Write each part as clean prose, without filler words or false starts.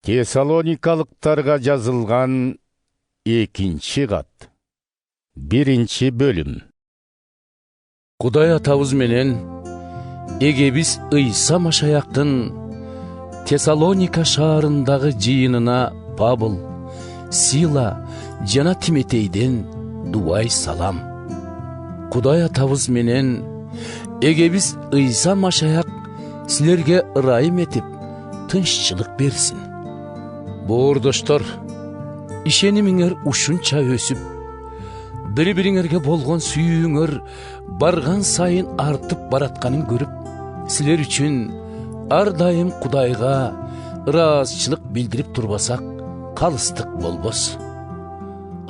Тессалоникалыктарга жазылган 2-кат. 1-бөлүм. Кудай атабыз менен эгебиз Ыйса Машаяктын Тессалоника шаарындагы жыйынына Павыл, Сила жана Тиметейден дуай салам. Кудай атабыз менен эгебиз Ыйса Машаяк силерге ырайым этип, тынччылык берсин. Боордоштор, ишенимиңер ушунча өсүп, бири-бириңерге болгон сүйүүңөр барган сайын артып баратканын көрүп, силер үчүн ар дайым Кудайга ыраазычылык билдирип турбасак, калыстык болбос.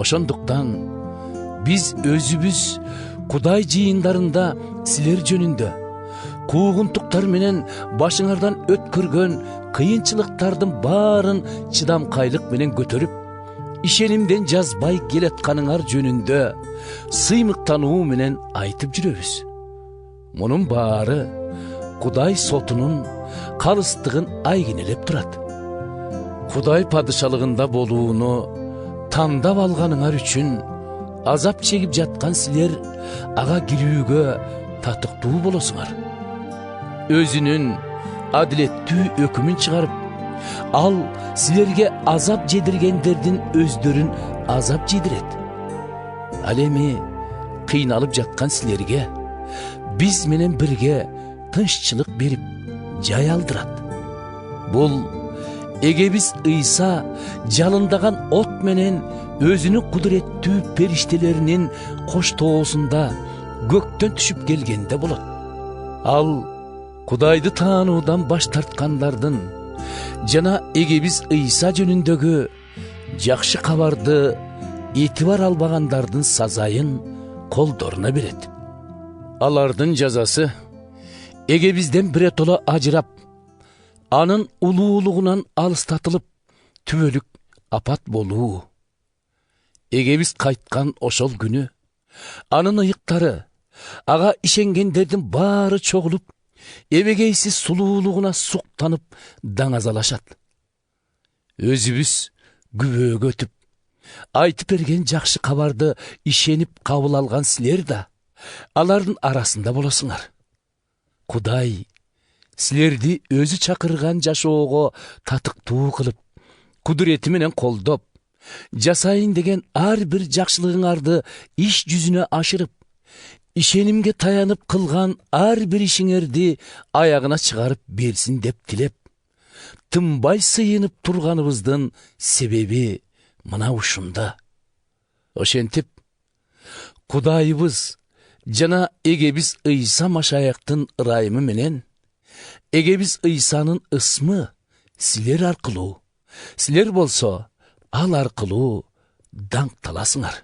Ошондуктан биз өзүбүз Кудай жыйындарында силер жөнүндө куугунтуктар менен башыңардан өткөргөн кыйынчылыктардын баарын чыдамкайлык менен көтөрүп, ишенимден жазбай келатканыңар жөнүндө сыймыктануу менен айтып жүрөбүз. Мунун баары Кудай сотунун калыстыгын айгинелеп турат. Кудай падышалыгында болууну тандап алганыңар үчүн азап чегип жаткан силер ага кирүүгө татыктуу болосуңар. Өзүнүн адилеттүү өкүмүн чыгарып, ал силерге азап жедиргендердин өздөрүн азап жедирет. Ал эми кыйналып жаткан силерге биз менен бирге тынччылык берип, жай алдырат. Бул эгебиз Ыйса жалындаган от менен өзүнүн кудуреттүү периштелеринин коштоосунда көктөн түшүп келгенде болот. Ал Кудайды таануудан баш тарткандардын жана эгебиз Ыйса жөнүндөгү жакшы кабарды этибар албагандардын сазайын колдоруна берет. Алардын жазасы эгебизден биротоло ажырап, анын улуулугунан алыстатылып, түбөлүк апат болуу. Эгебиз кайткан ошол күнү анын ыйыктары, ага ишенгендердин баары чогулуп, эбегейсиз сулуулугуна суктанып даңазалашат. Өзүбүз күбөөгө өтүп, айтып берген жакшы кабарды ишенип кабыл алган силер да алардын арасында болосуңар. Кудай силерди өзү чакырган жашоого татыктуу кылып, кудурети менен колдоп, жасайын деген ар бир жакшылыгыңарды иш жүзүнө ашырып, ишенимге таянып кылган ар бир ишиңерди аягына чыгарып берсин деп тилеп, тынбай сыйынып турганыбыздын себеби мына ушунда. Ошентип, Кудайыбыз жана эгебиз Ыйса Машаяктын ырайымы менен эгебиз Ыйсанын ысмы силер аркылуу, силер болсо ал аркылуу даңкталасыңар.